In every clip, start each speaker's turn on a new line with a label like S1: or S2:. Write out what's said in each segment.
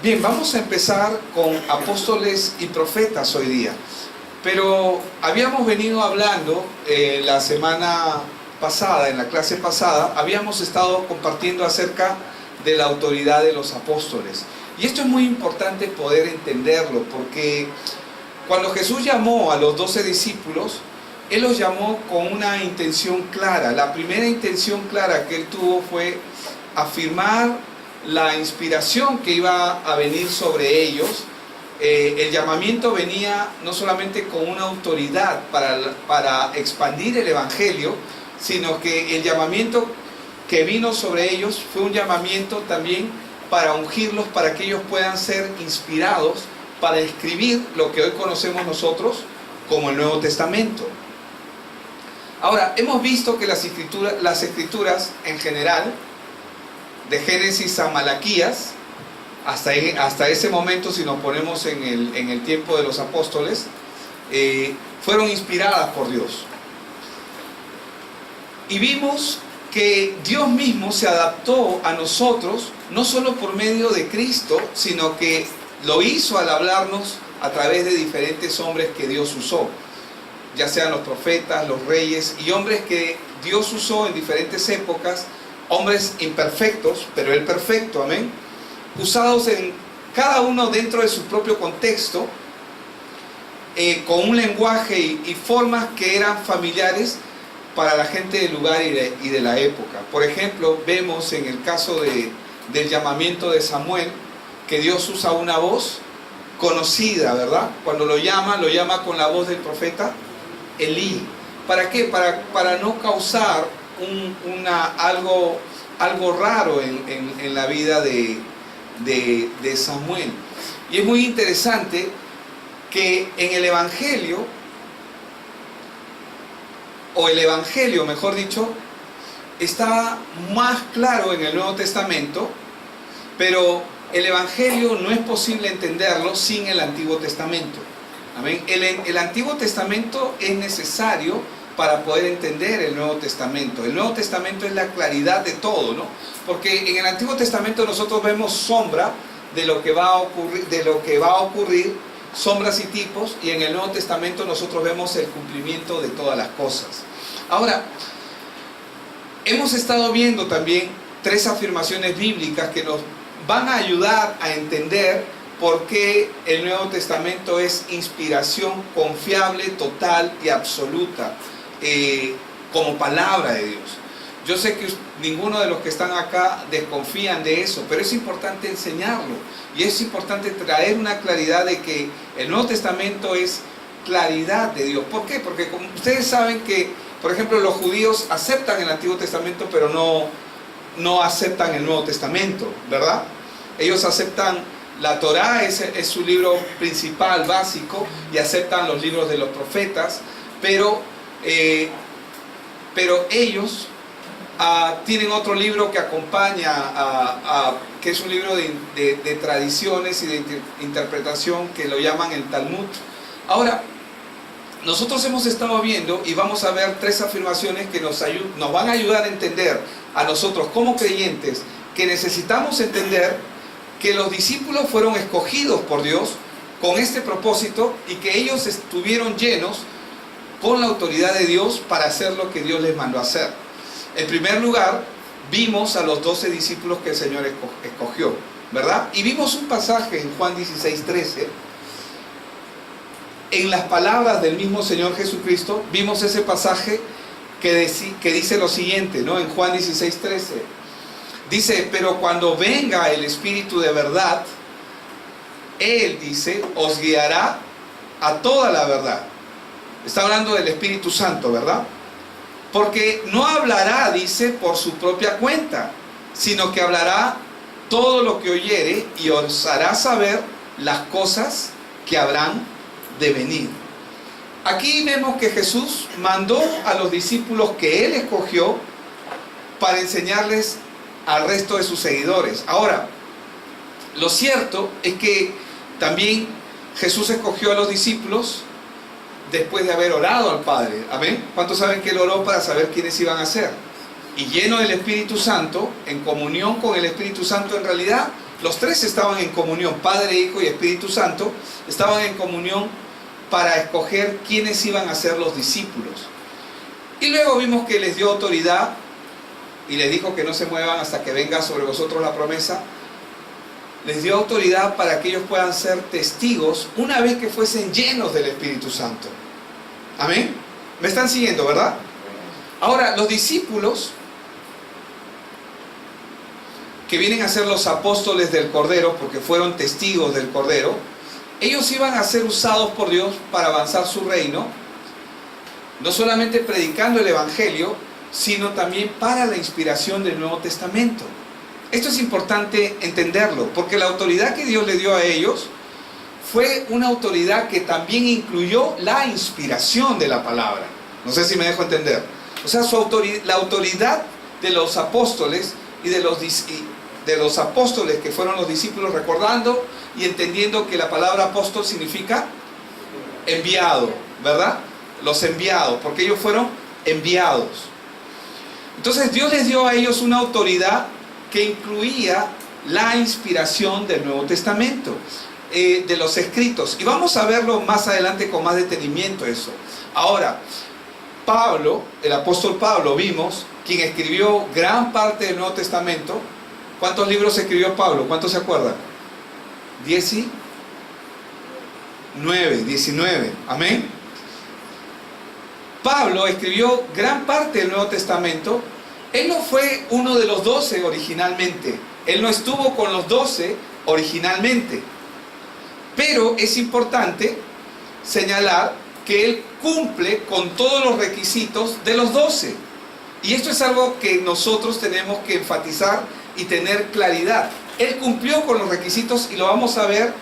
S1: Bien, vamos a empezar con apóstoles y profetas hoy día. Pero habíamos venido hablando la semana pasada, en la clase pasada, habíamos estado compartiendo acerca de la autoridad de los apóstoles. Y esto es muy importante poder entenderlo, porque cuando Jesús llamó a los 12 discípulos, Él los llamó con una intención clara. La primera intención clara que Él tuvo fue afirmar la inspiración que iba a venir sobre ellos. El llamamiento venía no solamente con una autoridad para expandir el Evangelio, sino que el llamamiento que vino sobre ellos fue un llamamiento también para ungirlos, para que ellos puedan ser inspirados para escribir lo que hoy conocemos nosotros como el Nuevo Testamento. Ahora, hemos visto que las escrituras en general, de Génesis a Malaquías, hasta ese momento, si nos ponemos en el tiempo de los apóstoles, fueron inspiradas por Dios. Y vimos que Dios mismo se adaptó a nosotros, no solo por medio de Cristo, sino que lo hizo al hablarnos a través de diferentes hombres que Dios usó, ya sean los profetas, los reyes y hombres que Dios usó en diferentes épocas, hombres imperfectos, pero Él perfecto, amén, usados en cada uno dentro de su propio contexto, con un lenguaje y formas que eran familiares para la gente del lugar y de la época. Por ejemplo, vemos en el caso del llamamiento de Samuel, que Dios usa una voz conocida, ¿verdad? Cuando lo llama con la voz del profeta Elí. ¿Para qué? Para no causar algo raro en la vida de Samuel. Y es muy interesante que en el Evangelio, o el Evangelio mejor dicho, está más claro en el Nuevo Testamento, pero el Evangelio no es posible entenderlo sin el Antiguo Testamento. Amén. El Antiguo Testamento es necesario para poder entender el Nuevo Testamento. El Nuevo Testamento es la claridad de todo, ¿no? Porque en el Antiguo Testamento nosotros vemos sombra de lo que va a ocurrir, sombras y tipos, y en el Nuevo Testamento nosotros vemos el cumplimiento de todas las cosas. Ahora, hemos estado viendo también 3 afirmaciones bíblicas que nos van a ayudar a entender por qué el Nuevo Testamento es inspiración confiable, total y absoluta, como palabra de Dios. Yo sé que ninguno de los que están acá desconfían de eso, pero es importante enseñarlo y es importante traer una claridad de que el Nuevo Testamento es claridad de Dios. ¿Por qué? Porque como ustedes saben que, por ejemplo, los judíos aceptan el Antiguo Testamento, pero no aceptan el Nuevo Testamento, ¿verdad? Ellos aceptan la Torá, es su libro principal, básico, y aceptan los libros de los profetas, pero ellos tienen otro libro que acompaña, que es un libro de tradiciones y de interpretación, que lo llaman el Talmud. Ahora, nosotros hemos estado viendo y vamos a ver 3 afirmaciones que nos van a ayudar a entender a nosotros como creyentes que necesitamos entender que los discípulos fueron escogidos por Dios con este propósito y que ellos estuvieron llenos con la autoridad de Dios para hacer lo que Dios les mandó a hacer. En primer lugar, vimos a los 12 discípulos que el Señor escogió, ¿verdad? Y vimos un pasaje en Juan 16:13. En las palabras del mismo Señor Jesucristo, vimos ese pasaje que dice lo siguiente, ¿no? En Juan 16:13. Dice, pero cuando venga el Espíritu de verdad, Él, dice, os guiará a toda la verdad. Está hablando del Espíritu Santo, ¿verdad? Porque no hablará, dice, por su propia cuenta, sino que hablará todo lo que oyere y os hará saber las cosas que habrán de venir. Aquí vemos que Jesús mandó a los discípulos que Él escogió para enseñarles al resto de sus seguidores. Ahora, lo cierto es que también Jesús escogió a los discípulos después de haber orado al Padre. Amén. ¿Cuántos saben que Él oró para saber quiénes iban a ser? Y lleno del Espíritu Santo, en comunión con el Espíritu Santo, en realidad Los tres estaban en comunión, Padre, Hijo y Espíritu Santo, estaban en comunión para escoger quiénes iban a ser los discípulos. Y luego vimos que les dio autoridad y les dijo que no se muevan hasta que venga sobre vosotros la promesa. Les dio autoridad para que ellos puedan ser testigos una vez que fuesen llenos del Espíritu Santo. Amén. ¿Me están siguiendo, verdad? Ahora, los discípulos, que vienen a ser los apóstoles del Cordero, porque fueron testigos del Cordero, ellos iban a ser usados por Dios para avanzar su reino, no solamente predicando el Evangelio, sino también para la inspiración del Nuevo Testamento. Esto es importante entenderlo, porque la autoridad que Dios le dio a ellos fue una autoridad que también incluyó la inspiración de la palabra. No sé si me dejo entender. O sea, la autoridad de los apóstoles y de los apóstoles que fueron los discípulos, recordando y entendiendo que la palabra apóstol significa enviado, ¿verdad? Los enviados, porque ellos fueron enviados. Entonces Dios les dio a ellos una autoridad que incluía la inspiración del Nuevo Testamento, de los escritos. Y vamos a verlo más adelante con más detenimiento eso. Ahora, Pablo, el apóstol Pablo, vimos, quien escribió gran parte del Nuevo Testamento. ¿Cuántos libros escribió Pablo? ¿Cuántos se acuerdan? 19. Amén. Pablo escribió gran parte del Nuevo Testamento. Él no fue uno de los 12 originalmente. Él no estuvo con los 12 originalmente. Pero es importante señalar que él cumple con todos los requisitos de los 12. Y esto es algo que nosotros tenemos que enfatizar y tener claridad. Él cumplió con los requisitos y lo vamos a ver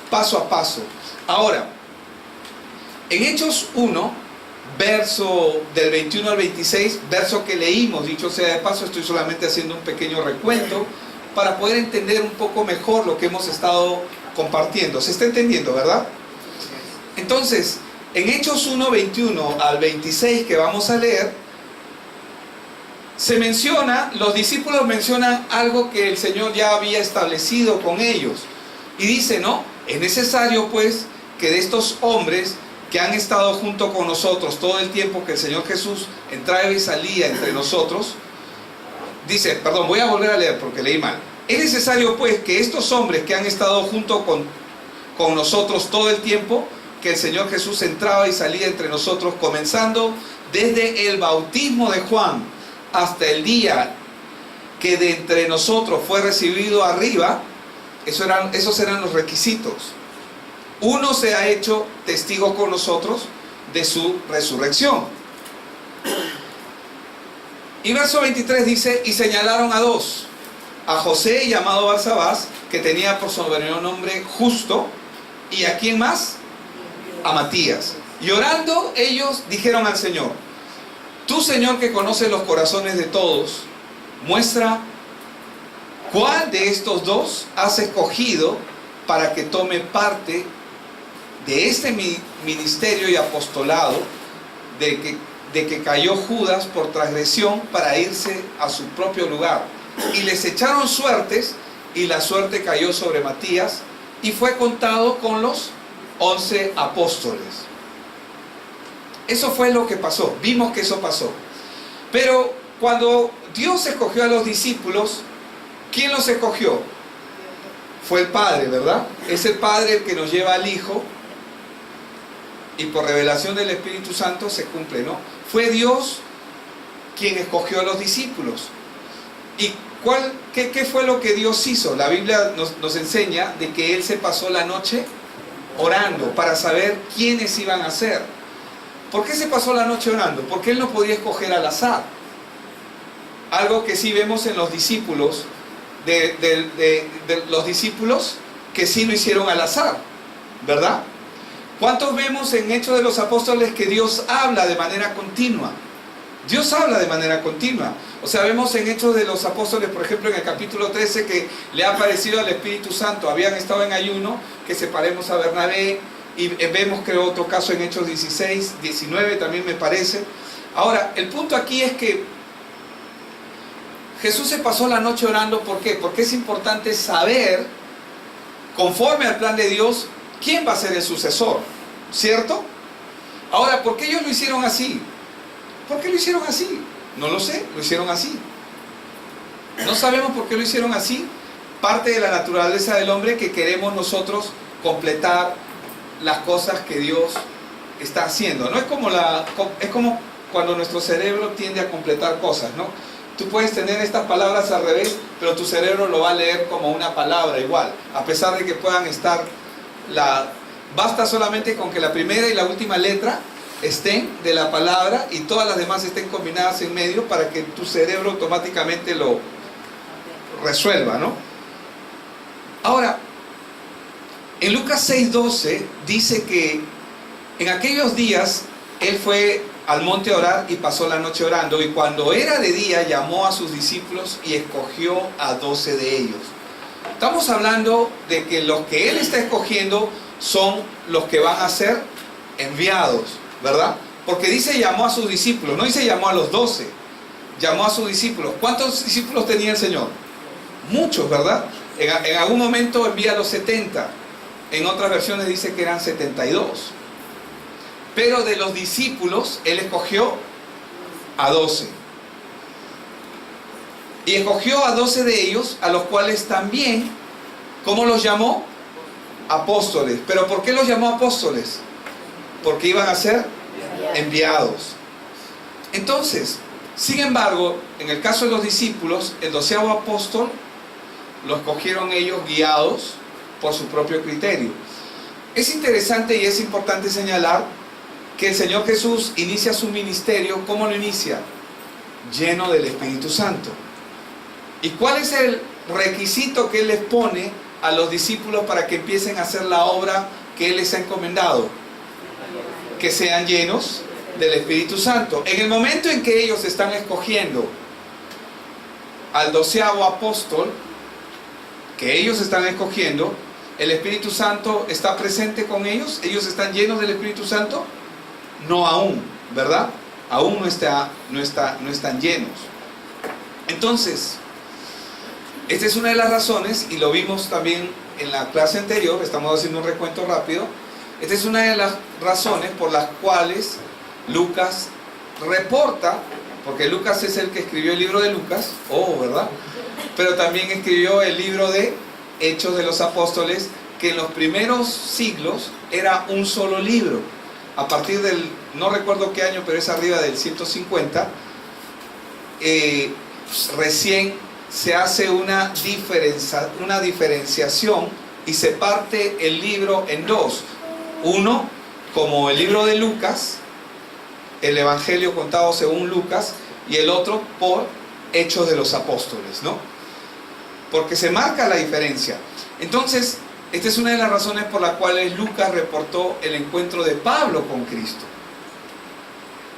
S1: paso a paso. Ahora, en Hechos 1, verso del 21 al 26, verso que leímos, dicho sea de paso, estoy solamente haciendo un pequeño recuento para poder entender un poco mejor lo que hemos estado compartiendo. ¿Se está entendiendo, verdad? Entonces, en Hechos 1, 21 al 26 que vamos a leer, se menciona, los discípulos mencionan algo que el Señor ya había establecido con ellos. Y dice, ¿no? Es necesario pues que de estos hombres que han estado junto con nosotros todo el tiempo que el Señor Jesús entraba y salía entre nosotros, dice, perdón, voy a volver a leer porque leí mal. Es necesario pues que estos hombres que han estado junto con nosotros todo el tiempo que el Señor Jesús entraba y salía entre nosotros, comenzando desde el bautismo de Juan hasta el día que de entre nosotros fue recibido arriba, esos eran los requisitos. Uno se ha hecho testigo con nosotros de su resurrección. Y verso 23 dice, y señalaron a dos, a José llamado Barsabás, que tenía por sobrenombre Justo, y ¿a quién más? A Matías. Y orando ellos dijeron al Señor, tú, Señor, que conoces los corazones de todos, muestra cuál de estos dos has escogido para que tome parte de este ministerio y apostolado de que cayó Judas por transgresión para irse a su propio lugar. Y les echaron suertes, y la suerte cayó sobre Matías, y fue contado con los 11 apóstoles. Eso fue lo que pasó, vimos que eso pasó. Pero cuando Dios escogió a los discípulos, ¿quién los escogió? Fue el Padre, ¿verdad? Es el Padre el que nos lleva al Hijo, y por revelación del Espíritu Santo se cumple, ¿no? Fue Dios quien escogió a los discípulos. ¿Y qué fue lo que Dios hizo? La Biblia nos enseña de que Él se pasó la noche orando para saber quiénes iban a ser. ¿Por qué se pasó la noche orando? Porque Él no podía escoger al azar. Algo que sí vemos en los discípulos, de los discípulos que sí lo hicieron al azar, ¿verdad? ¿Cuántos vemos en Hechos de los Apóstoles que Dios habla de manera continua? Dios habla de manera continua. O sea, vemos en Hechos de los Apóstoles, por ejemplo, en el capítulo 13, que le ha aparecido al Espíritu Santo. Habían estado en ayuno, que separemos a Bernabé. Y vemos, creo, otro caso en Hechos 16, 19 también me parece. Ahora, el punto aquí es que Jesús se pasó la noche orando. ¿Por qué? Porque es importante saber conforme al plan de Dios, quién va a ser el sucesor, ¿cierto? Ahora, ¿por qué ellos lo hicieron así? ¿Por qué lo hicieron así? No lo sé, lo hicieron así. No sabemos por qué lo hicieron así. Parte de la naturaleza del hombre que queremos nosotros completar las cosas que Dios está haciendo. No es como es como cuando nuestro cerebro tiende a completar cosas, ¿no? Tú puedes tener estas palabras al revés, pero tu cerebro lo va a leer como una palabra igual, a pesar de que puedan estar basta solamente con que la primera y la última letra estén de la palabra y todas las demás estén combinadas en medio para que tu cerebro automáticamente lo resuelva, ¿no? Ahora, en Lucas 6:12 dice que en aquellos días él fue al monte a orar y pasó la noche orando, y cuando era de día llamó a sus discípulos y escogió a 12 de ellos. Estamos hablando de que los que él está escogiendo son los que van a ser enviados, ¿verdad? Porque dice llamó a sus discípulos, no dice llamó a los 12, llamó a sus discípulos. ¿Cuántos discípulos tenía el Señor? Muchos, ¿verdad? En algún momento envía a los 70, en otras versiones dice que eran 72. Pero de los discípulos, él escogió a 12. Y escogió a 12 de ellos, a los cuales también, ¿cómo los llamó? Apóstoles. ¿Pero por qué los llamó apóstoles? Porque iban a ser enviados. Entonces, sin embargo, en el caso de los discípulos, el 12º apóstol lo escogieron ellos guiados por su propio criterio. Es interesante y es importante señalar que el Señor Jesús inicia su ministerio. ¿Cómo lo inicia? Lleno del Espíritu Santo. ¿Y cuál es el requisito que Él les pone a los discípulos para que empiecen a hacer la obra que Él les ha encomendado? Que sean llenos del Espíritu Santo. En el momento en que ellos están escogiendo al 12º apóstol, que ellos están escogiendo, ¿el Espíritu Santo está presente con ellos? ¿Ellos están llenos del Espíritu Santo? No aún, ¿verdad? Aún no están llenos. Entonces, esta es una de las razones, y lo vimos también en la clase anterior, estamos haciendo un recuento rápido. Esta es una de las razones por las cuales Lucas reporta, porque Lucas es el que escribió el libro de Lucas, ¿verdad? Pero también escribió el libro de Hechos de los Apóstoles, que en los primeros siglos era un solo libro. A partir del, no recuerdo qué año, pero es arriba del 150, recién se hace una diferenciación y se parte el libro en dos. Uno, como el libro de Lucas, el Evangelio contado según Lucas, y el otro por Hechos de los Apóstoles, ¿no? Porque se marca la diferencia. Entonces, esta es una de las razones por las cuales Lucas reportó el encuentro de Pablo con Cristo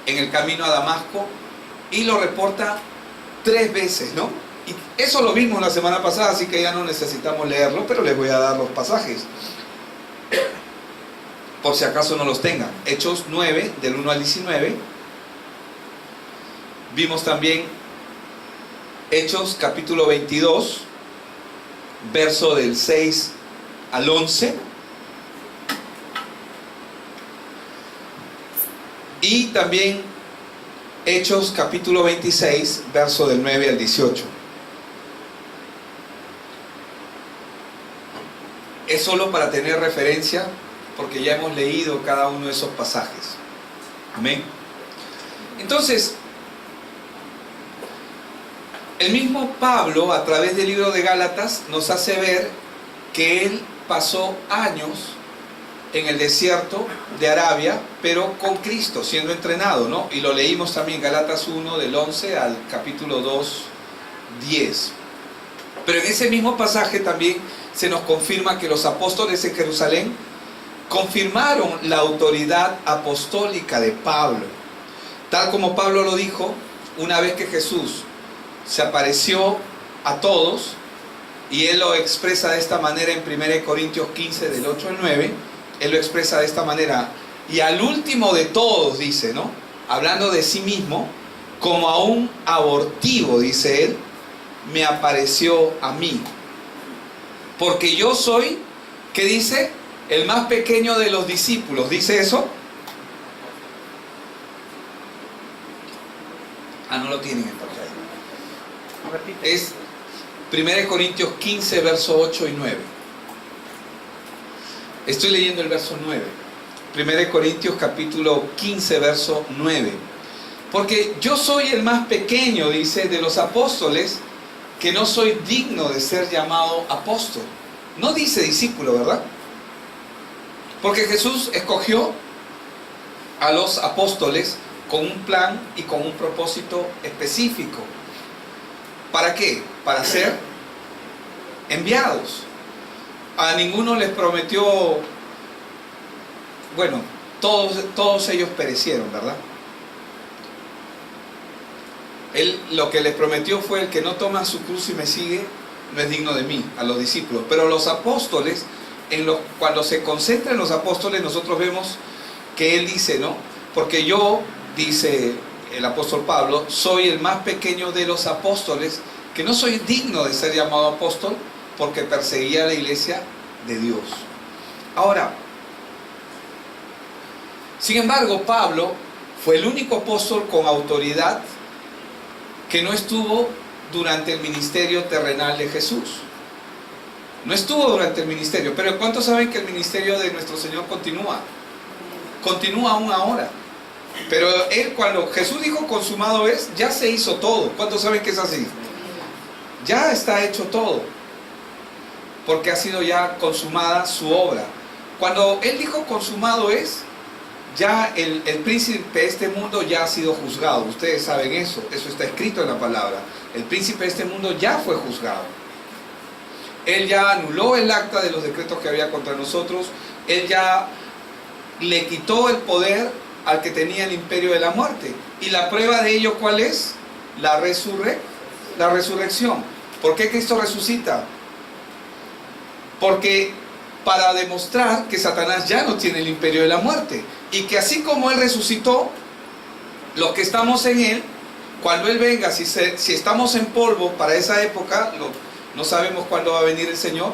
S1: en el camino a Damasco, y lo reporta 3 veces, ¿no? Y eso lo vimos la semana pasada, así que ya no necesitamos leerlo, pero les voy a dar los pasajes por si acaso no los tengan. Hechos 9, del 1 al 19. Vimos también Hechos capítulo 22, verso del 6 al 11. Y también Hechos capítulo 26, verso del 9 al 18. Es solo para tener referencia, porque ya hemos leído cada uno de esos pasajes. Amén. Entonces, el mismo Pablo, a través del libro de Gálatas, nos hace ver que él pasó años en el desierto de Arabia, pero con Cristo, siendo entrenado, ¿no? Y lo leímos también, Gálatas 1, del 11 al capítulo 2, 10. Pero en ese mismo pasaje también se nos confirma que los apóstoles en Jerusalén confirmaron la autoridad apostólica de Pablo. Tal como Pablo lo dijo, una vez que Jesús se apareció a todos, y él lo expresa de esta manera en 1 Corintios 15, del 8 al 9, él lo expresa de esta manera: y al último de todos, dice, ¿no? Hablando de sí mismo, como a un abortivo, dice él, me apareció a mí, porque yo soy ¿Qué dice? El más pequeño de los discípulos. ¿Dice eso? No lo tienen en pantalla. Es 1 Corintios 15, verso 8 y 9. Estoy leyendo el verso 9. 1 Corintios capítulo 15, verso 9. Porque yo soy el más pequeño, dice, de los apóstoles, que no soy digno de ser llamado apóstol. No dice discípulo, ¿verdad? Porque Jesús escogió a los apóstoles con un plan y con un propósito específico. ¿Para qué? Para ser enviados. A ninguno les prometió, bueno, todos ellos perecieron, ¿verdad? Él lo que les prometió fue: el que no toma su cruz y me sigue no es digno de mí, a los discípulos. Pero los apóstoles, cuando se concentra en los apóstoles, nosotros vemos que él dice, ¿no? Porque yo, dice el apóstol Pablo, soy el más pequeño de los apóstoles, que no soy digno de ser llamado apóstol, porque perseguía a la iglesia de Dios. Ahora, sin embargo, Pablo fue el único apóstol con autoridad que no estuvo durante el ministerio terrenal de Jesús. No estuvo durante el ministerio. Pero ¿cuántos saben que el ministerio de nuestro Señor continúa? Continúa aún ahora. Pero él, cuando Jesús dijo consumado es, ya se hizo todo. ¿Cuántos saben que es así? Ya está hecho todo, porque ha sido ya consumada su obra. Cuando él dijo consumado es, ya el príncipe de este mundo ya ha sido juzgado. Ustedes saben eso está escrito en la palabra. El príncipe de este mundo ya fue juzgado. Él ya anuló el acta de los decretos que había contra nosotros. Él ya le quitó el poder al que tenía el imperio de la muerte. Y la prueba de ello, ¿cuál es? La resurrección. ¿Por qué Cristo resucita? Porque para demostrar que Satanás ya no tiene el imperio de la muerte, y que así como Él resucitó, los que estamos en Él, cuando Él venga, si estamos en polvo para esa época, no sabemos cuándo va a venir el Señor,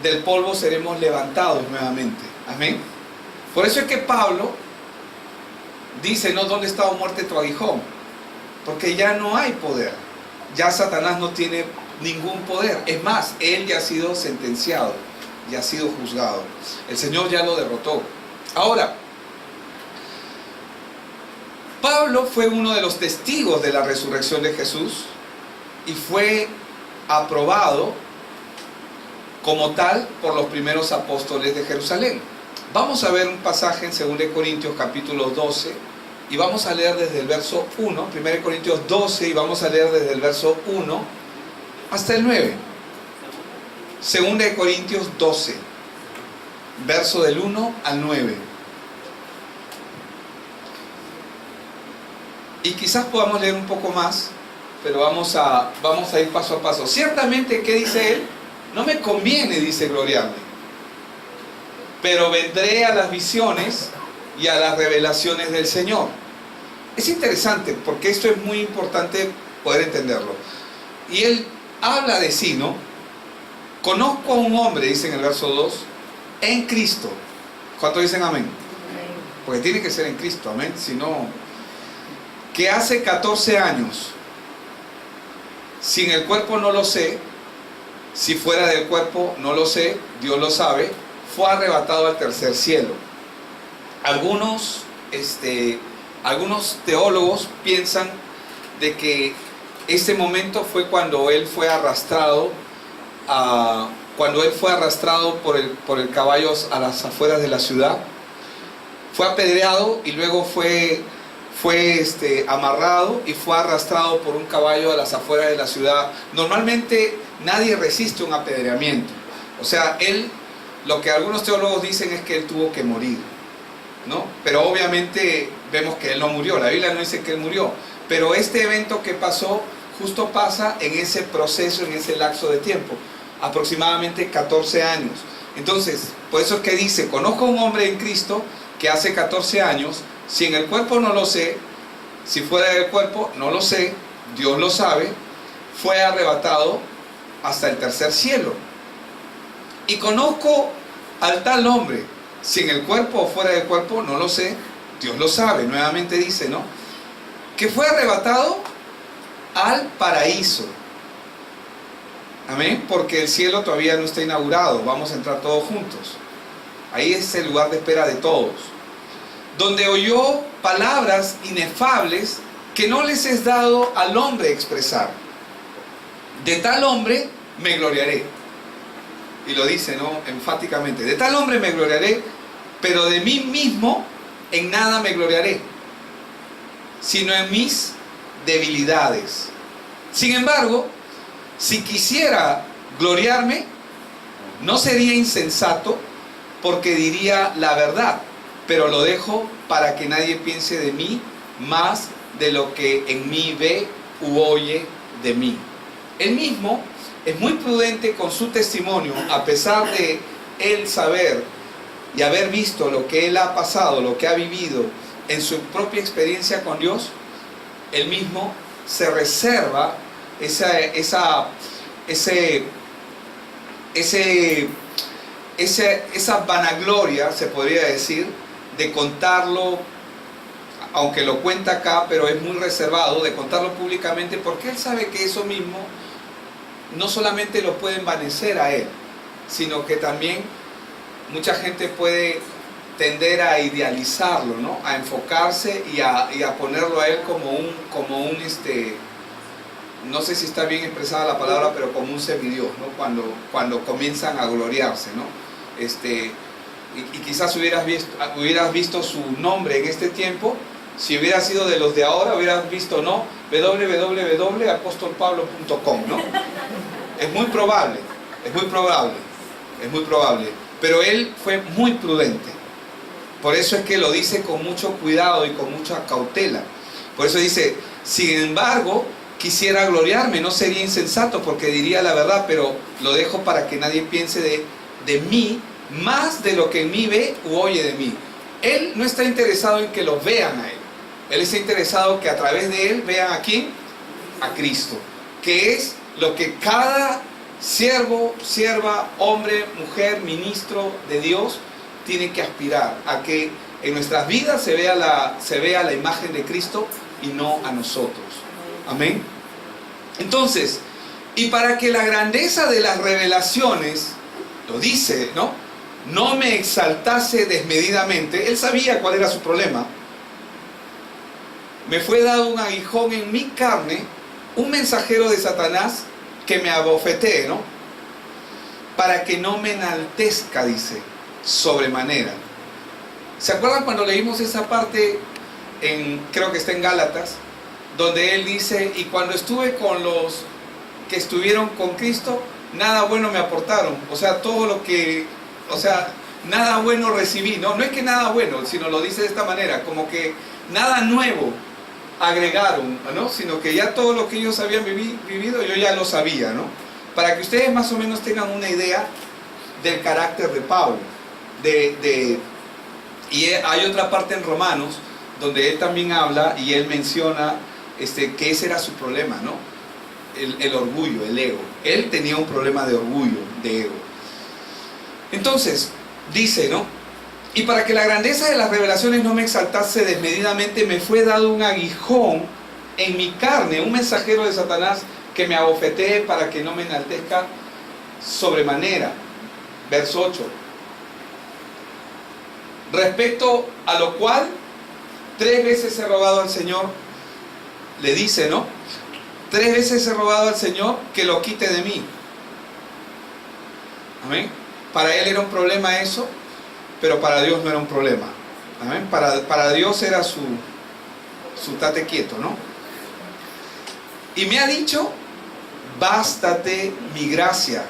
S1: del polvo seremos levantados nuevamente. Amén. Por eso es que Pablo dice, no, ¿dónde está, oh muerte, tu aguijón? Porque ya no hay poder. Ya Satanás no tiene ningún poder. Es más, él ya ha sido sentenciado, ya ha sido juzgado. El Señor ya lo derrotó. Ahora, Pablo fue uno de los testigos de la resurrección de Jesús y fue aprobado como tal por los primeros apóstoles de Jerusalén. Vamos a ver un pasaje en 2 Corintios capítulo 12 y vamos a leer desde el verso 1, 1 Corintios 12, y vamos a leer desde el verso 1 hasta el 9. 2 Corintios 12, verso del 1 al 9. Y quizás podamos leer un poco más, pero vamos a ir paso a paso. Ciertamente, ¿qué dice él? No me conviene, dice, gloriarme, pero vendré a las visiones y a las revelaciones del Señor. Es interesante, porque esto es muy importante poder entenderlo. Y él habla de sí, ¿no? Conozco a un hombre, dice en el verso 2, en Cristo. ¿Cuántos dicen amén? Porque tiene que ser en Cristo, amén. Si no, que hace 14 años, sin el cuerpo no lo sé, si fuera del cuerpo no lo sé, Dios lo sabe, fue arrebatado al tercer cielo. Algunos teólogos piensan de que este momento fue cuando él fue arrastrado por el caballo a las afueras de la ciudad. Fue apedreado y luego fue amarrado y fue arrastrado por un caballo a las afueras de la ciudad. Normalmente nadie resiste un apedreamiento. O sea, lo que algunos teólogos dicen es que él tuvo que morir, ¿no? Pero obviamente vemos que él no murió. La Biblia no dice que él murió. Pero este evento que pasó, justo pasa en ese proceso, en ese lapso de tiempo. Aproximadamente 14 años. Entonces, por eso es que dice, conozco a un hombre en Cristo que hace 14 años, si en el cuerpo no lo sé, si fuera del cuerpo no lo sé, Dios lo sabe, fue arrebatado hasta el tercer cielo. Y conozco al tal hombre, si en el cuerpo o fuera del cuerpo, no lo sé, Dios lo sabe. Nuevamente dice, ¿no?, que fue arrebatado al paraíso. Amén, porque el cielo todavía no está inaugurado, vamos a entrar todos juntos. Ahí es el lugar de espera de todos, donde oyó palabras inefables que no les es dado al hombre expresar. De tal hombre me gloriaré. Y lo dice, ¿no?, enfáticamente. De tal hombre me gloriaré, pero de mí mismo en nada me gloriaré, sino en mis debilidades. Sin embargo, si quisiera gloriarme, no sería insensato, porque diría la verdad, pero lo dejo para que nadie piense de mí más de lo que en mí ve u oye de mí. Él mismo es muy prudente con su testimonio, a pesar de él saber y haber visto lo que él ha pasado, lo que ha vivido en su propia experiencia con Dios. Él mismo se reserva esa vanagloria, se podría decir, de contarlo, aunque lo cuenta acá, pero es muy reservado, de contarlo públicamente, porque él sabe que eso mismo no solamente lo puede envanecer a él, sino que también mucha gente puede tender a idealizarlo, ¿no?, a enfocarse y a ponerlo a él como un no sé si está bien expresada la palabra, pero como un semidios, ¿no?, cuando comienzan a gloriarse, ¿no? Y quizás hubieras visto su nombre en este tiempo. Si hubiera sido de los de ahora, hubieras visto, ¿no?, www.apostolpablo.com, ¿no? Es muy probable. Pero él fue muy prudente. Por eso es que lo dice con mucho cuidado y con mucha cautela. Por eso dice, sin embargo, quisiera gloriarme, no sería insensato, porque diría la verdad, pero lo dejo para que nadie piense de mí más de lo que en mí ve u oye de mí. Él no está interesado en que lo vean a él. Él está interesado que a través de él vean a quién, a Cristo, que es lo que cada siervo, sierva, hombre, mujer, ministro de Dios tiene que aspirar, a que en nuestras vidas se vea la imagen de Cristo y no a nosotros. Amén. Entonces, y para que la grandeza de las revelaciones, lo dice, no me exaltase desmedidamente, él sabía cuál era su problema. Me fue dado un aguijón en mi carne, un mensajero de Satanás que me abofetee, ¿no?, para que no me enaltezca, dice, sobremanera. ¿Se acuerdan cuando leímos esa parte, creo que está en Gálatas, donde él dice, y cuando estuve con los que estuvieron con Cristo, nada bueno me aportaron? O sea, nada bueno recibí, no es que nada bueno, sino lo dice de esta manera, como que nada nuevo agregaron, ¿no?, sino que ya todo lo que ellos habían vivido, yo ya lo sabía, ¿no? Para que ustedes más o menos tengan una idea del carácter de Pablo. Y hay otra parte en Romanos, donde él también habla y él menciona que ese era su problema, ¿no? El orgullo, el ego. Él tenía un problema de orgullo, de ego. Entonces, dice, ¿no?, y para que la grandeza de las revelaciones no me exaltase desmedidamente, me fue dado un aguijón en mi carne, un mensajero de Satanás que me abofetee para que no me enaltezca sobremanera. Verso 8. Respecto a lo cual 3 veces he rogado al Señor, le dice, ¿no?, 3 veces he rogado al Señor que lo quite de mí. Amén. Para él era un problema eso, pero para Dios no era un problema. Amén. Para Dios era su tate quieto, ¿no? Y me ha dicho, bástate mi gracia,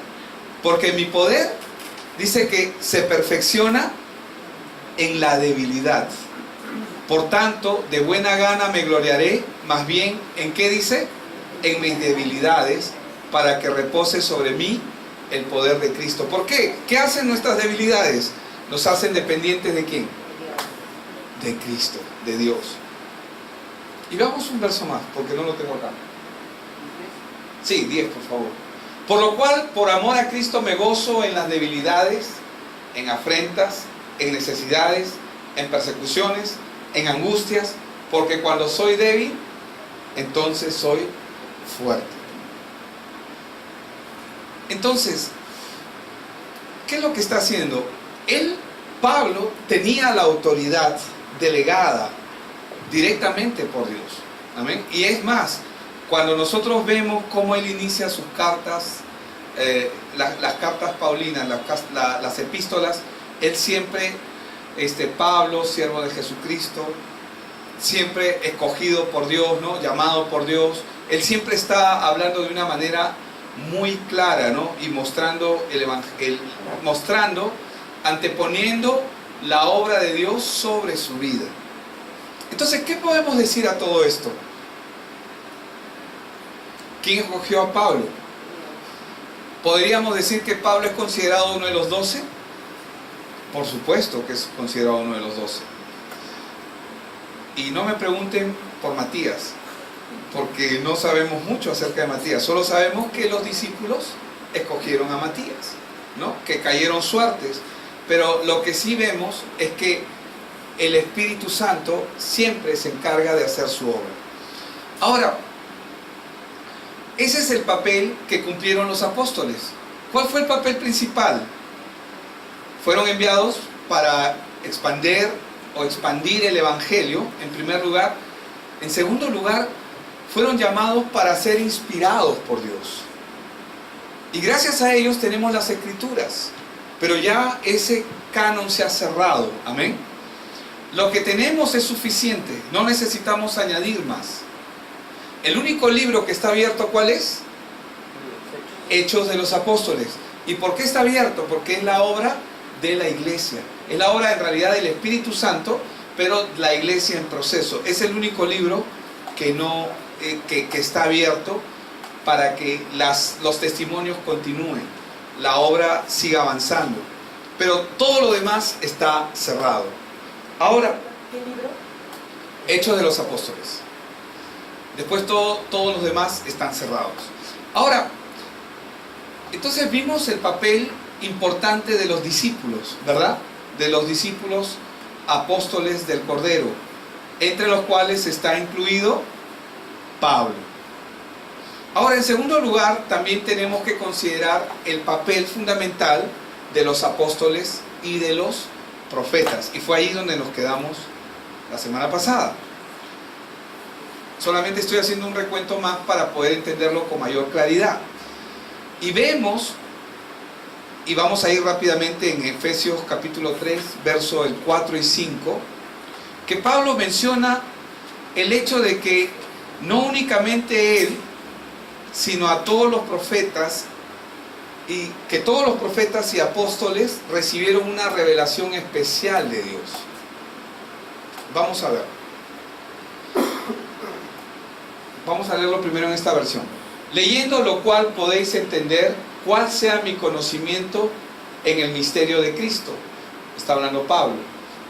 S1: porque mi poder, dice que se perfecciona en la debilidad. Por tanto, de buena gana me gloriaré, más bien, ¿en qué dice? En mis debilidades, para que repose sobre mí el poder de Cristo. ¿Por qué? ¿Qué hacen nuestras debilidades? Nos hacen dependientes ¿de quién? De Cristo, de Dios. Y veamos un verso más, porque no lo tengo acá. Sí, 10, por favor. Por lo cual, por amor a Cristo me gozo en las debilidades, en afrentas, en necesidades, en persecuciones, en angustias, porque cuando soy débil, entonces soy fuerte. Entonces, ¿qué es lo que está haciendo? Pablo, tenía la autoridad delegada directamente por Dios. Amén. Y es más, cuando nosotros vemos cómo él inicia sus cartas, las cartas paulinas, las epístolas, él siempre, Pablo, siervo de Jesucristo, siempre escogido por Dios, ¿no? Llamado por Dios, él siempre está hablando de una manera muy clara, ¿no? Y mostrando anteponiendo la obra de Dios sobre su vida. Entonces, ¿qué podemos decir a todo esto? ¿Quién escogió a Pablo? ¿Podríamos decir que Pablo es considerado uno de los 12? Por supuesto que es considerado uno de los 12. Y no me pregunten por Matías, porque no sabemos mucho acerca de Matías. Solo sabemos que los discípulos escogieron a Matías, ¿no? Que cayeron suertes. Pero lo que sí vemos es que el Espíritu Santo siempre se encarga de hacer su obra. Ahora, ese es el papel que cumplieron los apóstoles. ¿Cuál fue el papel principal? Fueron enviados para expandir el Evangelio, en primer lugar. En segundo lugar, fueron llamados para ser inspirados por Dios. Y gracias a ellos tenemos las Escrituras. Pero ya ese canon se ha cerrado. Amén. Lo que tenemos es suficiente. No necesitamos añadir más. El único libro que está abierto, ¿cuál es? Hechos de los Apóstoles. ¿Y por qué está abierto? Porque es la obra de la iglesia. Es la obra en realidad del Espíritu Santo, pero la iglesia en proceso. Es el único libro que está abierto para que los testimonios continúen, la obra siga avanzando. Pero todo lo demás está cerrado. Ahora,
S2: ¿qué libro?
S1: Hechos de los Apóstoles. Después todos los demás están cerrados. Ahora, entonces vimos el papel importante de los discípulos, ¿verdad? De los discípulos apóstoles del Cordero, entre los cuales está incluido Pablo. Ahora, en segundo lugar, también tenemos que considerar el papel fundamental de los apóstoles y de los profetas. Y fue ahí donde nos quedamos la semana pasada. Solamente estoy haciendo un recuento más para poder entenderlo con mayor claridad. Y vemos, y vamos a ir rápidamente en Efesios capítulo 3, verso el 4 y 5, que Pablo menciona el hecho de que no únicamente él, sino a todos los profetas, y que todos los profetas y apóstoles recibieron una revelación especial de Dios. Vamos a ver. Vamos a leerlo primero en esta versión. Leyendo lo cual podéis entender cuál sea mi conocimiento en el misterio de Cristo. Está hablando Pablo.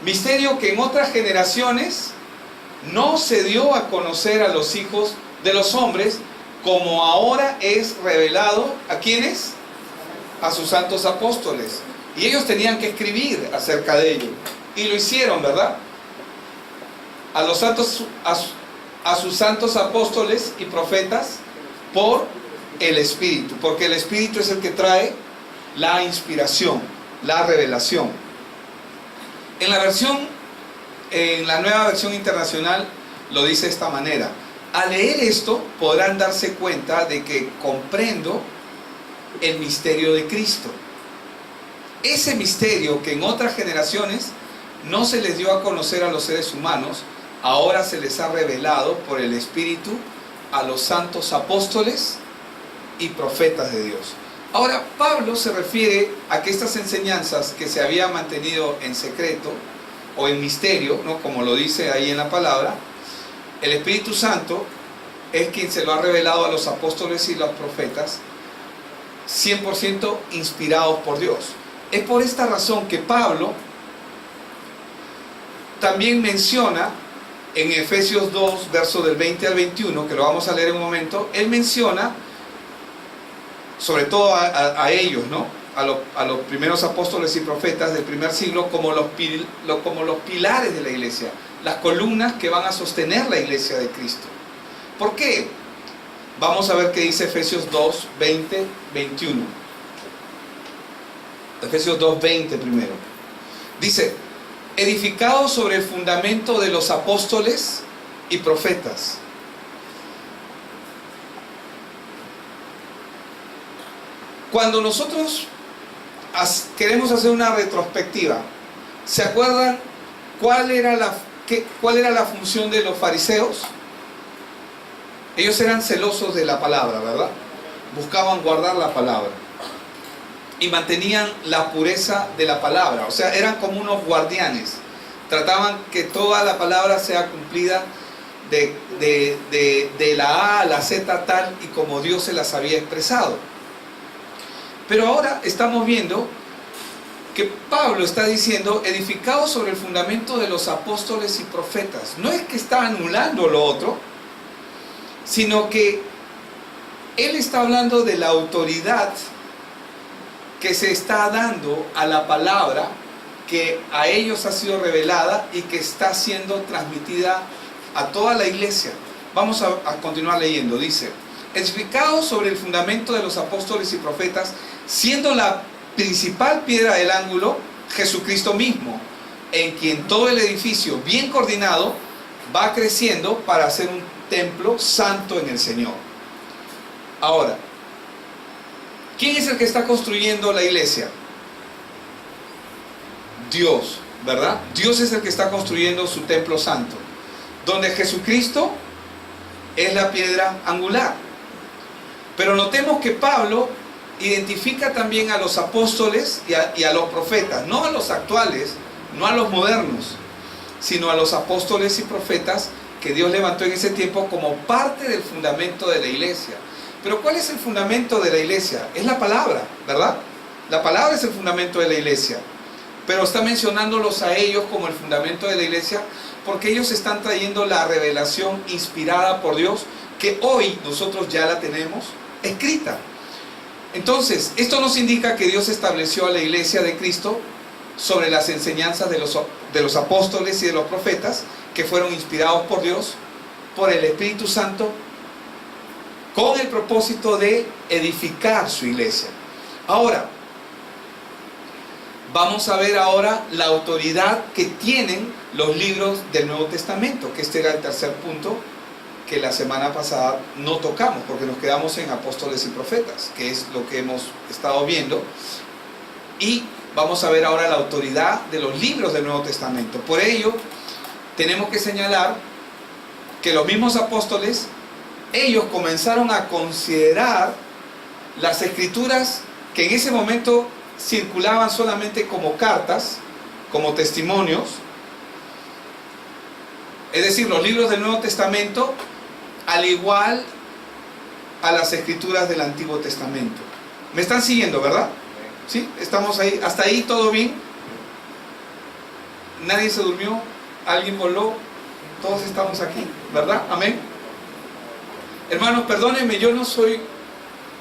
S1: Misterio que en otras generaciones no se dio a conocer a los hijos de los hombres, como ahora es revelado ¿a quiénes? A sus santos apóstoles. Y ellos tenían que escribir acerca de ello. Y lo hicieron, ¿verdad? A sus santos apóstoles y profetas por el Espíritu, porque el Espíritu es el que trae la inspiración, la revelación. En la nueva versión internacional lo dice de esta manera: al leer esto podrán darse cuenta de que comprendo el misterio de Cristo. Ese misterio que en otras generaciones no se les dio a conocer a los seres humanos, ahora se les ha revelado por el Espíritu a los santos apóstoles y profetas de Dios. Ahora, Pablo se refiere a que estas enseñanzas que se habían mantenido en secreto o en misterio, ¿no? Como lo dice ahí en la palabra, el Espíritu Santo es quien se lo ha revelado a los apóstoles y los profetas, 100% inspirados por Dios. Es por esta razón que Pablo también menciona en Efesios 2, verso del 20 al 21, que lo vamos a leer en un momento, él menciona sobre todo a ellos, ¿no? A los primeros apóstoles y profetas del primer siglo como los pilares de la iglesia, las columnas que van a sostener la iglesia de Cristo. ¿Por qué? Vamos a ver qué dice Efesios 2, 20, 21. Efesios 2, 20 primero. Dice, edificados sobre el fundamento de los apóstoles y profetas. Cuando nosotros queremos hacer una retrospectiva, ¿se acuerdan cuál era la función de los fariseos? Ellos eran celosos de la palabra, ¿verdad? Buscaban guardar la palabra y mantenían la pureza de la palabra, o sea, eran como unos guardianes. Trataban que toda la palabra sea cumplida de la A a la Z tal y como Dios se las había expresado. Pero ahora estamos viendo que Pablo está diciendo, edificados sobre el fundamento de los apóstoles y profetas. No es que está anulando lo otro, sino que él está hablando de la autoridad que se está dando a la palabra que a ellos ha sido revelada y que está siendo transmitida a toda la iglesia. Vamos a continuar leyendo. Dice, edificados sobre el fundamento de los apóstoles y profetas, siendo la principal piedra del ángulo Jesucristo mismo, en quien todo el edificio bien coordinado va creciendo para ser un templo santo en el Señor. Ahora, ¿quién es el que está construyendo la iglesia? Dios, ¿verdad? Dios es el que está construyendo su templo santo, donde Jesucristo es la piedra angular. Pero notemos que Pablo identifica también a los apóstoles y a los profetas, no a los actuales, no a los modernos, sino a los apóstoles y profetas que Dios levantó en ese tiempo como parte del fundamento de la iglesia. Pero ¿cuál es el fundamento de la iglesia? Es la palabra, ¿verdad? La palabra es el fundamento de la iglesia. Pero está mencionándolos a ellos como el fundamento de la iglesia porque ellos están trayendo la revelación inspirada por Dios que hoy nosotros ya la tenemos escrita. Entonces, esto nos indica que Dios estableció a la iglesia de Cristo sobre las enseñanzas de los apóstoles y de los profetas que fueron inspirados por Dios, por el Espíritu Santo, con el propósito de edificar su iglesia. Ahora, vamos a ver ahora la autoridad que tienen los libros del Nuevo Testamento, que este era el tercer punto que la semana pasada no tocamos, porque nos quedamos en apóstoles y profetas, que es lo que hemos estado viendo. Y vamos a ver ahora la autoridad de los libros del Nuevo Testamento. Por ello, tenemos que señalar que los mismos apóstoles, ellos comenzaron a considerar las escrituras que en ese momento circulaban solamente como cartas, como testimonios, es decir, los libros del Nuevo Testamento, al igual a las escrituras del Antiguo Testamento. ¿Me están siguiendo, verdad? ¿Sí? ¿Estamos ahí? ¿Hasta ahí todo bien? ¿Nadie se durmió? ¿Alguien voló? Todos estamos aquí, ¿verdad? Amén. Hermanos, perdónenme, yo no soy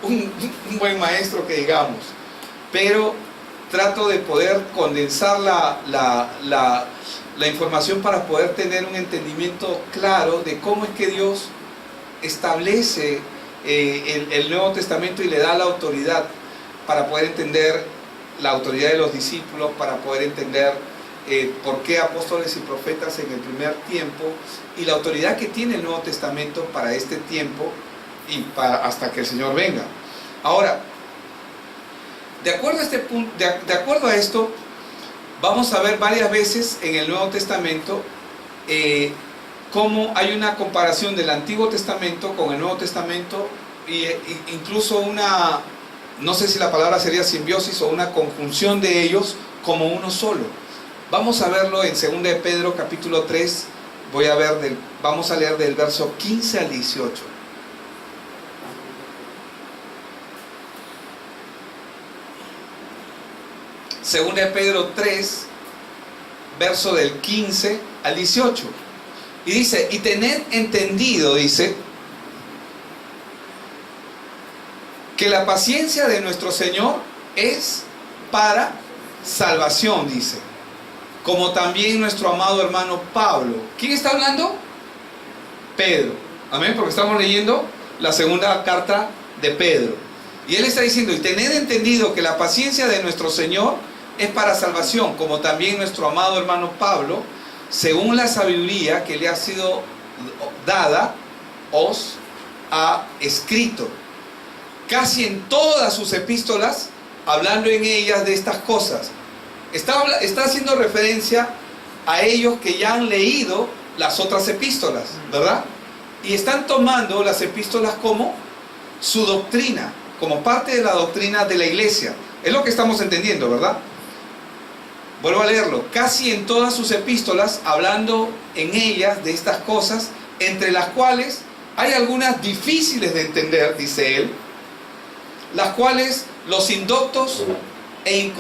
S1: un buen maestro que digamos, pero trato de poder condensar la información para poder tener un entendimiento claro de cómo es que Dios establece el Nuevo Testamento y le da la autoridad para poder entender la autoridad de los discípulos, para poder entender por qué apóstoles y profetas en el primer tiempo y la autoridad que tiene el Nuevo Testamento para este tiempo y hasta que el Señor venga. Ahora, de acuerdo a este punto, de acuerdo a esto, vamos a ver varias veces en el Nuevo Testamento cómo hay una comparación del Antiguo Testamento con el Nuevo Testamento e incluso una, no sé si la palabra sería simbiosis o una conjunción de ellos como uno solo. Vamos a verlo en 2 de Pedro capítulo 3, vamos a leer del verso 15 al 18. Segunda de Pedro 3, verso del 15 al 18. Y dice, y tened entendido, dice, que la paciencia de nuestro Señor es para salvación, dice, como también nuestro amado hermano Pablo. ¿Quién está hablando? Pedro. Amén, porque estamos leyendo la segunda carta de Pedro. Y él está diciendo, y tened entendido que la paciencia de nuestro Señor es para salvación, como también nuestro amado hermano Pablo, según la sabiduría que le ha sido dada, os ha escrito. Casi en todas sus epístolas, hablando en ellas de estas cosas. Está haciendo referencia a ellos que ya han leído las otras epístolas, ¿verdad? Y están tomando las epístolas como su doctrina, como parte de la doctrina de la iglesia. Es lo que estamos entendiendo, ¿verdad? Vuelvo a leerlo. Casi en todas sus epístolas, hablando en ellas de estas cosas, entre las cuales hay algunas difíciles de entender, dice él, las cuales los indoctos e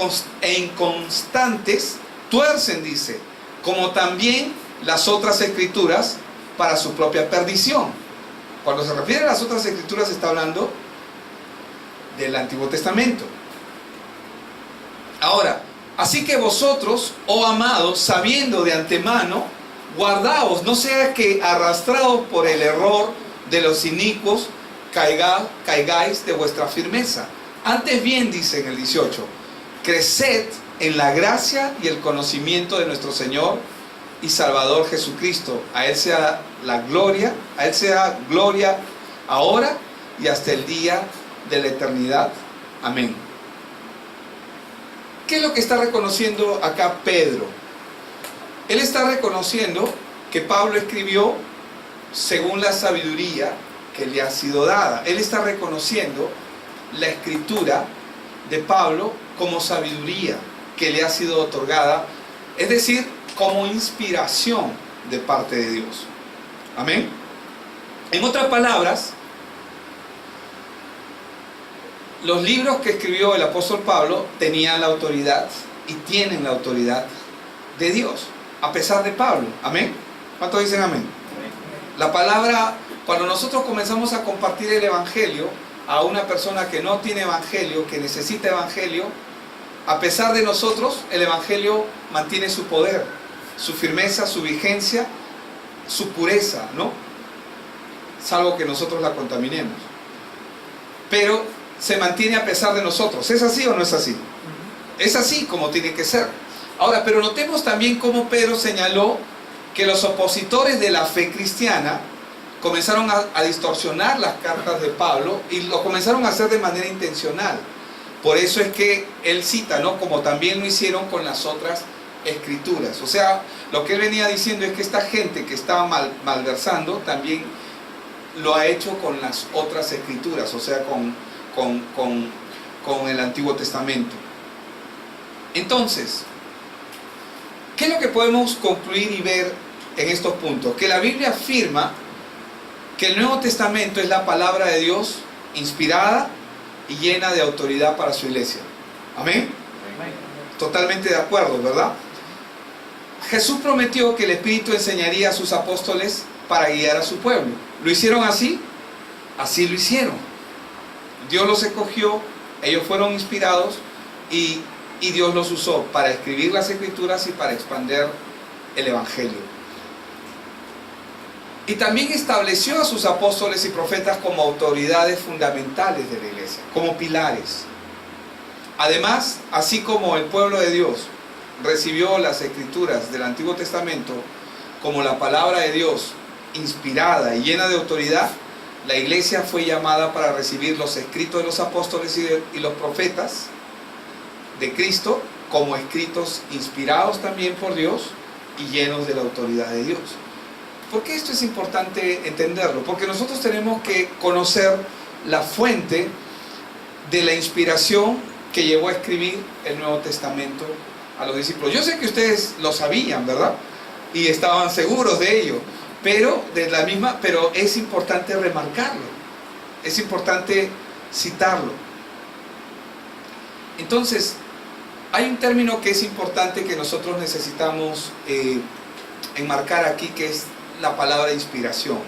S1: inconstantes tuercen, dice, como también las otras escrituras para su propia perdición. Cuando se refiere a las otras escrituras está hablando del Antiguo Testamento. Ahora, así que vosotros, oh amados, sabiendo de antemano, guardaos, no sea que arrastrados por el error de los inicuos, caigáis de vuestra firmeza. Antes bien, dice en el 18, creced en la gracia y el conocimiento de nuestro Señor y Salvador Jesucristo. A Él sea la gloria, a Él sea gloria ahora y hasta el día de la eternidad. Amén. ¿Qué es lo que está reconociendo acá Pedro? Él está reconociendo que Pablo escribió según la sabiduría que le ha sido dada. Él está reconociendo la escritura de Pablo como sabiduría que le ha sido otorgada, es decir, como inspiración de parte de Dios. Amén. En otras palabras, los libros que escribió el apóstol Pablo tenían la autoridad y tienen la autoridad de Dios, a pesar de Pablo. Amén. ¿Cuántos dicen amén? La palabra, cuando nosotros comenzamos a compartir el evangelio a una persona que no tiene evangelio, que necesita evangelio, a pesar de nosotros, el evangelio mantiene su poder, su firmeza, su vigencia, su pureza, ¿no? Salvo que nosotros la contaminemos. Pero se mantiene a pesar de nosotros. ¿Es así o no es así? Es así como tiene que ser. Ahora, pero notemos también cómo Pedro señaló que los opositores de la fe cristiana comenzaron a distorsionar las cartas de Pablo y lo comenzaron a hacer de manera intencional. Por eso es que él cita, ¿no? Como también lo hicieron con las otras escrituras. O sea, lo que él venía diciendo es que esta gente que estaba malversando también lo ha hecho con las otras escrituras, o sea, con el Antiguo Testamento. Entonces, ¿qué es lo que podemos concluir y ver en estos puntos? Que la Biblia afirma que el Nuevo Testamento es la palabra de Dios inspirada y llena de autoridad para su iglesia. ¿Amén? Totalmente de acuerdo, ¿verdad? Jesús prometió que el Espíritu enseñaría a sus apóstoles para guiar a su pueblo. ¿Lo hicieron así? Así lo hicieron. Dios los escogió, ellos fueron inspirados y Dios los usó para escribir las escrituras y para expandir el evangelio. Y también estableció a sus apóstoles y profetas como autoridades fundamentales de la iglesia, como pilares. Además, así como el pueblo de Dios recibió las escrituras del Antiguo Testamento como la palabra de Dios inspirada y llena de autoridad, la iglesia fue llamada para recibir los escritos de los apóstoles y los profetas de Cristo como escritos inspirados también por Dios y llenos de la autoridad de Dios. ¿Por qué esto es importante entenderlo? Porque nosotros tenemos que conocer la fuente de la inspiración que llevó a escribir el Nuevo Testamento a los discípulos. Yo sé que ustedes lo sabían, ¿verdad? Y estaban seguros de ello, pero es importante remarcarlo, es importante citarlo. Entonces, hay un término que es importante que nosotros necesitamos enmarcar aquí, que es la palabra inspiración.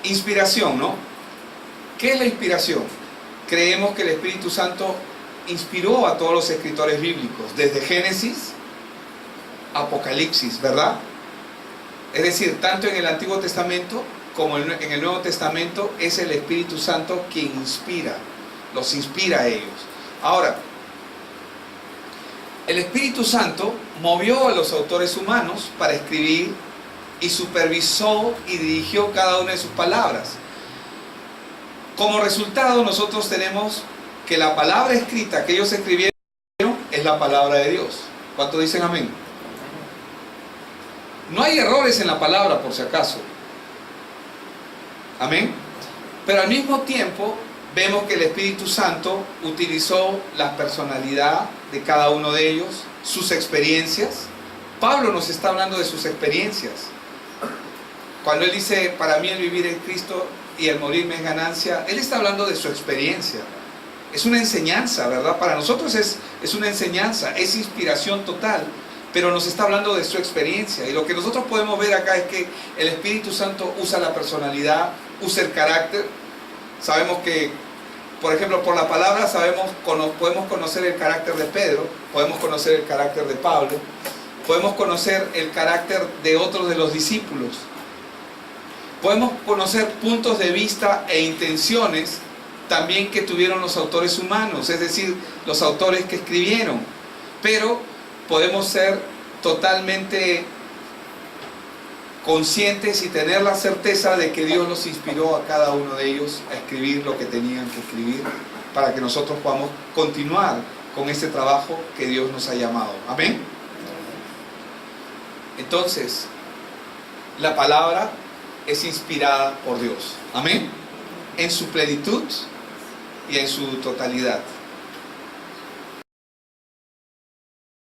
S1: Inspiración, ¿no? ¿Qué es la inspiración? Creemos que el Espíritu Santo inspiró a todos los escritores bíblicos, desde Génesis a Apocalipsis, ¿verdad? Es decir, tanto en el Antiguo Testamento como en el Nuevo Testamento es el Espíritu Santo quien inspira, los inspira a ellos. Ahora, el Espíritu Santo movió a los autores humanos para escribir y supervisó y dirigió cada una de sus palabras. Como resultado, nosotros tenemos que la palabra escrita que ellos escribieron es la palabra de Dios. ¿Cuántos dicen amén? No hay errores en la palabra, por si acaso. Amén. Pero al mismo tiempo vemos que el Espíritu Santo utilizó la personalidad de cada uno de ellos, sus experiencias. Pablo nos está hablando de sus experiencias. Cuando él dice, para mí el vivir en Cristo y el morir me es ganancia, él está hablando de su experiencia. Es una enseñanza, ¿verdad? Para nosotros es una enseñanza, es inspiración total, pero nos está hablando de su experiencia. Y lo que nosotros podemos ver acá es que el Espíritu Santo usa la personalidad, usa el carácter. Sabemos que, por ejemplo, por la palabra podemos conocer el carácter de Pedro, podemos conocer el carácter de Pablo, podemos conocer el carácter de otros de los discípulos. Podemos conocer puntos de vista e intenciones también que tuvieron los autores humanos, es decir, los autores que escribieron. Pero podemos ser totalmente conscientes y tener la certeza de que Dios los inspiró a cada uno de ellos a escribir lo que tenían que escribir para que nosotros podamos continuar con este trabajo que Dios nos ha llamado. Amén. Entonces, la palabra es inspirada por Dios. Amén. En su plenitud y en su totalidad.